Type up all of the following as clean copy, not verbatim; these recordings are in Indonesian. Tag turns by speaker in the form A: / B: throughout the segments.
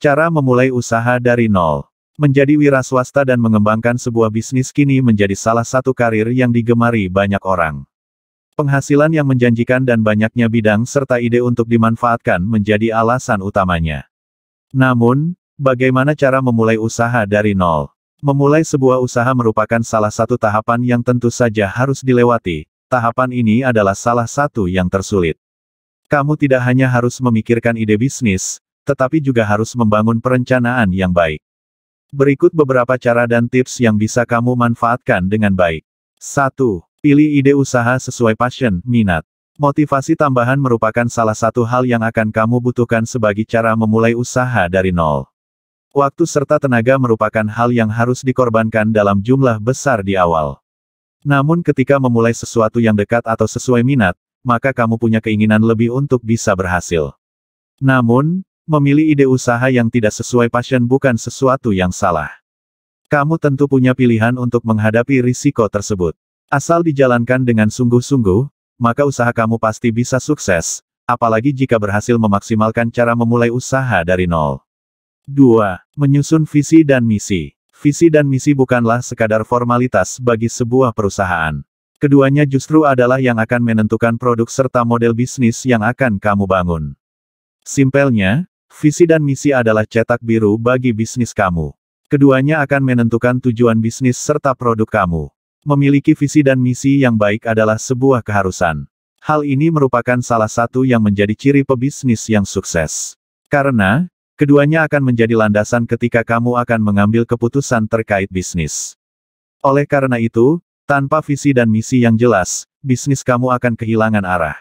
A: Cara memulai usaha dari nol. Menjadi wira swasta dan mengembangkan sebuah bisnis kini menjadi salah satu karir yang digemari banyak orang. Penghasilan yang menjanjikan dan banyaknya bidang serta ide untuk dimanfaatkan menjadi alasan utamanya. Namun, bagaimana cara memulai usaha dari nol? Memulai sebuah usaha merupakan salah satu tahapan yang tentu saja harus dilewati. Tahapan ini adalah salah satu yang tersulit. Kamu tidak hanya harus memikirkan ide bisnis, tetapi juga harus membangun perencanaan yang baik. Berikut beberapa cara dan tips yang bisa kamu manfaatkan dengan baik. 1. Pilih ide usaha sesuai passion, minat. Motivasi tambahan merupakan salah satu hal yang akan kamu butuhkan sebagai cara memulai usaha dari nol. Waktu serta tenaga merupakan hal yang harus dikorbankan dalam jumlah besar di awal. Namun ketika memulai sesuatu yang dekat atau sesuai minat, maka kamu punya keinginan lebih untuk bisa berhasil. Namun, memilih ide usaha yang tidak sesuai passion bukan sesuatu yang salah. Kamu tentu punya pilihan untuk menghadapi risiko tersebut. Asal dijalankan dengan sungguh-sungguh, maka usaha kamu pasti bisa sukses, apalagi jika berhasil memaksimalkan cara memulai usaha dari nol. 2. Menyusun visi dan misi. Visi dan misi bukanlah sekadar formalitas bagi sebuah perusahaan. Keduanya justru adalah yang akan menentukan produk serta model bisnis yang akan kamu bangun. Simpelnya, visi dan misi adalah cetak biru bagi bisnis kamu. Keduanya akan menentukan tujuan bisnis serta produk kamu. Memiliki visi dan misi yang baik adalah sebuah keharusan. Hal ini merupakan salah satu yang menjadi ciri pebisnis yang sukses. Karena, keduanya akan menjadi landasan ketika kamu akan mengambil keputusan terkait bisnis. Oleh karena itu, tanpa visi dan misi yang jelas, bisnis kamu akan kehilangan arah.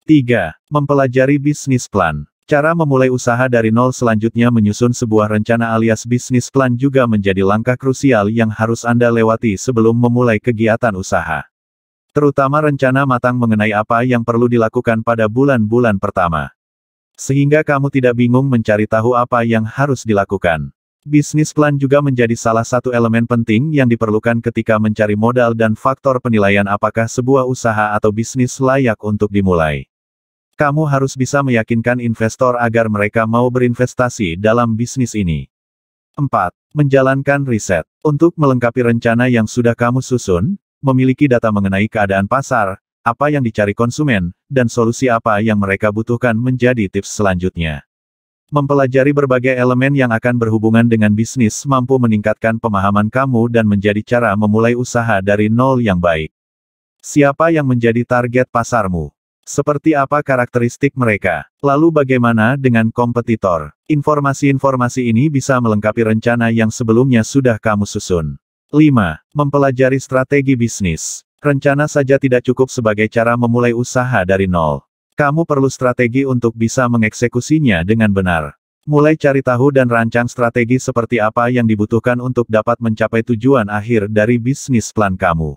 A: 3. Mempelajari bisnis plan. Cara memulai usaha dari nol selanjutnya menyusun sebuah rencana alias bisnis plan juga menjadi langkah krusial yang harus Anda lewati sebelum memulai kegiatan usaha. Terutama rencana matang mengenai apa yang perlu dilakukan pada bulan-bulan pertama. Sehingga kamu tidak bingung mencari tahu apa yang harus dilakukan. Bisnis plan juga menjadi salah satu elemen penting yang diperlukan ketika mencari modal dan faktor penilaian apakah sebuah usaha atau bisnis layak untuk dimulai. Kamu harus bisa meyakinkan investor agar mereka mau berinvestasi dalam bisnis ini. 4. Menjalankan riset. Untuk melengkapi rencana yang sudah kamu susun, memiliki data mengenai keadaan pasar, apa yang dicari konsumen, dan solusi apa yang mereka butuhkan menjadi tips selanjutnya. Mempelajari berbagai elemen yang akan berhubungan dengan bisnis mampu meningkatkan pemahaman kamu dan menjadi cara memulai usaha dari nol yang baik. Siapa yang menjadi target pasarmu? Seperti apa karakteristik mereka? Lalu bagaimana dengan kompetitor? Informasi-informasi ini bisa melengkapi rencana yang sebelumnya sudah kamu susun. 5. Mempelajari strategi bisnis. Rencana saja tidak cukup sebagai cara memulai usaha dari nol. Kamu perlu strategi untuk bisa mengeksekusinya dengan benar. Mulai cari tahu dan rancang strategi seperti apa yang dibutuhkan untuk dapat mencapai tujuan akhir dari bisnis plan kamu.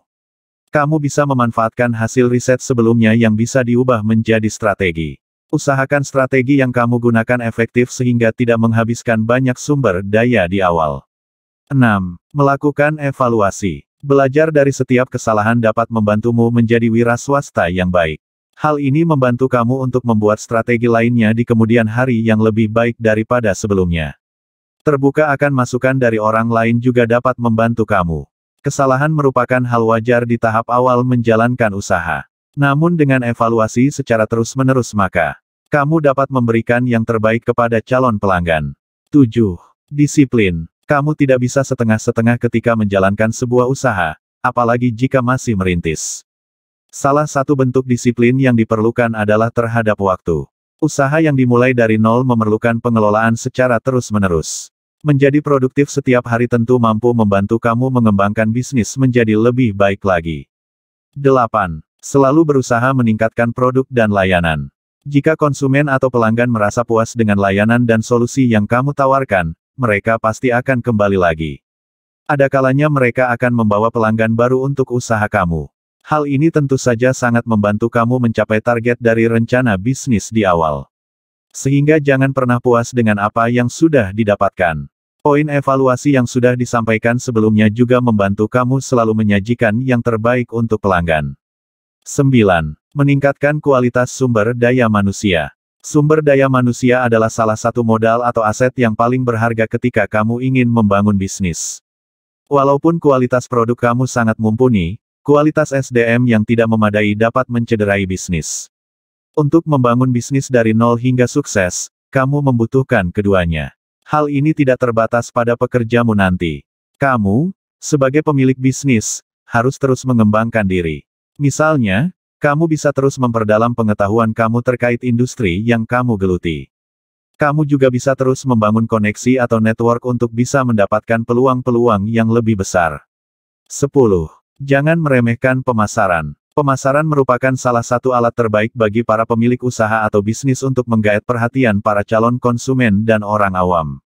A: Kamu bisa memanfaatkan hasil riset sebelumnya yang bisa diubah menjadi strategi. Usahakan strategi yang kamu gunakan efektif sehingga tidak menghabiskan banyak sumber daya di awal. 6. Melakukan evaluasi. Belajar dari setiap kesalahan dapat membantumu menjadi wira swasta yang baik. Hal ini membantu kamu untuk membuat strategi lainnya di kemudian hari yang lebih baik daripada sebelumnya. Terbuka akan masukan dari orang lain juga dapat membantu kamu. Kesalahan merupakan hal wajar di tahap awal menjalankan usaha. Namun dengan evaluasi secara terus-menerus maka, kamu dapat memberikan yang terbaik kepada calon pelanggan. 7. Disiplin. Kamu tidak bisa setengah-setengah ketika menjalankan sebuah usaha, apalagi jika masih merintis. Salah satu bentuk disiplin yang diperlukan adalah terhadap waktu. Usaha yang dimulai dari nol memerlukan pengelolaan secara terus-menerus. Menjadi produktif setiap hari tentu mampu membantu kamu mengembangkan bisnis menjadi lebih baik lagi. 8. Selalu berusaha meningkatkan produk dan layanan. Jika konsumen atau pelanggan merasa puas dengan layanan dan solusi yang kamu tawarkan, mereka pasti akan kembali lagi. Ada kalanya mereka akan membawa pelanggan baru untuk usaha kamu. Hal ini tentu saja sangat membantu kamu mencapai target dari rencana bisnis di awal. Sehingga jangan pernah puas dengan apa yang sudah didapatkan. Poin evaluasi yang sudah disampaikan sebelumnya juga membantu kamu selalu menyajikan yang terbaik untuk pelanggan. 9. Meningkatkan kualitas sumber daya manusia. Sumber daya manusia adalah salah satu modal atau aset yang paling berharga ketika kamu ingin membangun bisnis. Walaupun kualitas produk kamu sangat mumpuni, kualitas SDM yang tidak memadai dapat mencederai bisnis. Untuk membangun bisnis dari nol hingga sukses, kamu membutuhkan keduanya. Hal ini tidak terbatas pada pekerjamu nanti. Kamu, sebagai pemilik bisnis, harus terus mengembangkan diri. Misalnya, kamu bisa terus memperdalam pengetahuan kamu terkait industri yang kamu geluti. Kamu juga bisa terus membangun koneksi atau network untuk bisa mendapatkan peluang-peluang yang lebih besar. 10. Jangan meremehkan pemasaran. Pemasaran merupakan salah satu alat terbaik bagi para pemilik usaha atau bisnis untuk menggait perhatian para calon konsumen dan orang awam.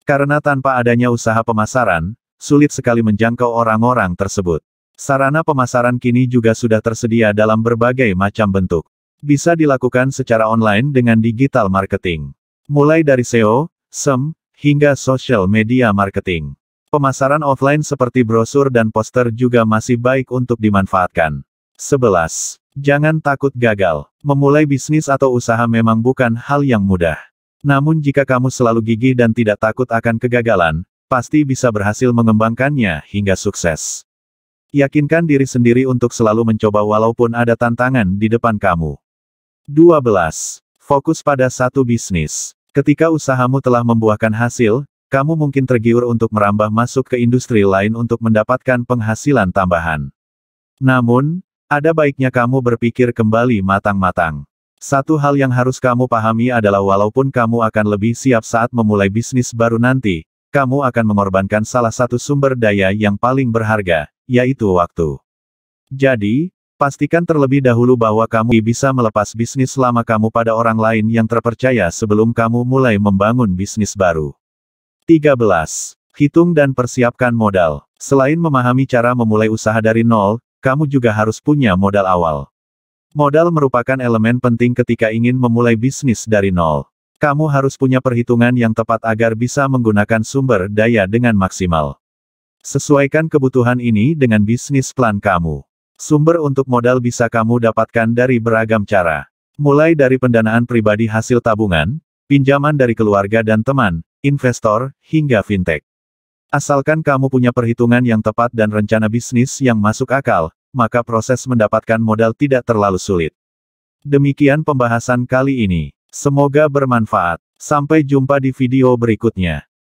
A: Karena tanpa adanya usaha pemasaran, sulit sekali menjangkau orang-orang tersebut. Sarana pemasaran kini juga sudah tersedia dalam berbagai macam bentuk. Bisa dilakukan secara online dengan digital marketing. Mulai dari SEO, SEM, hingga social media marketing. Pemasaran offline seperti brosur dan poster juga masih baik untuk dimanfaatkan. 11. Jangan takut gagal. Memulai bisnis atau usaha memang bukan hal yang mudah. Namun jika kamu selalu gigih dan tidak takut akan kegagalan, pasti bisa berhasil mengembangkannya hingga sukses. Yakinkan diri sendiri untuk selalu mencoba walaupun ada tantangan di depan kamu. 12. Fokus pada satu bisnis. Ketika usahamu telah membuahkan hasil, kamu mungkin tergiur untuk merambah masuk ke industri lain untuk mendapatkan penghasilan tambahan. Namun, ada baiknya kamu berpikir kembali matang-matang. Satu hal yang harus kamu pahami adalah walaupun kamu akan lebih siap saat memulai bisnis baru nanti, kamu akan mengorbankan salah satu sumber daya yang paling berharga, yaitu waktu. Jadi, pastikan terlebih dahulu bahwa kamu bisa melepas bisnis lama kamu pada orang lain yang terpercaya sebelum kamu mulai membangun bisnis baru. 13. Hitung dan persiapkan modal. Selain memahami cara memulai usaha dari nol, kamu juga harus punya modal awal. Modal merupakan elemen penting ketika ingin memulai bisnis dari nol. Kamu harus punya perhitungan yang tepat agar bisa menggunakan sumber daya dengan maksimal. Sesuaikan kebutuhan ini dengan bisnis plan kamu. Sumber untuk modal bisa kamu dapatkan dari beragam cara. Mulai dari pendanaan pribadi hasil tabungan, pinjaman dari keluarga dan teman, investor, hingga fintech. Asalkan kamu punya perhitungan yang tepat dan rencana bisnis yang masuk akal, maka proses mendapatkan modal tidak terlalu sulit. Demikian pembahasan kali ini. Semoga bermanfaat. Sampai jumpa di video berikutnya.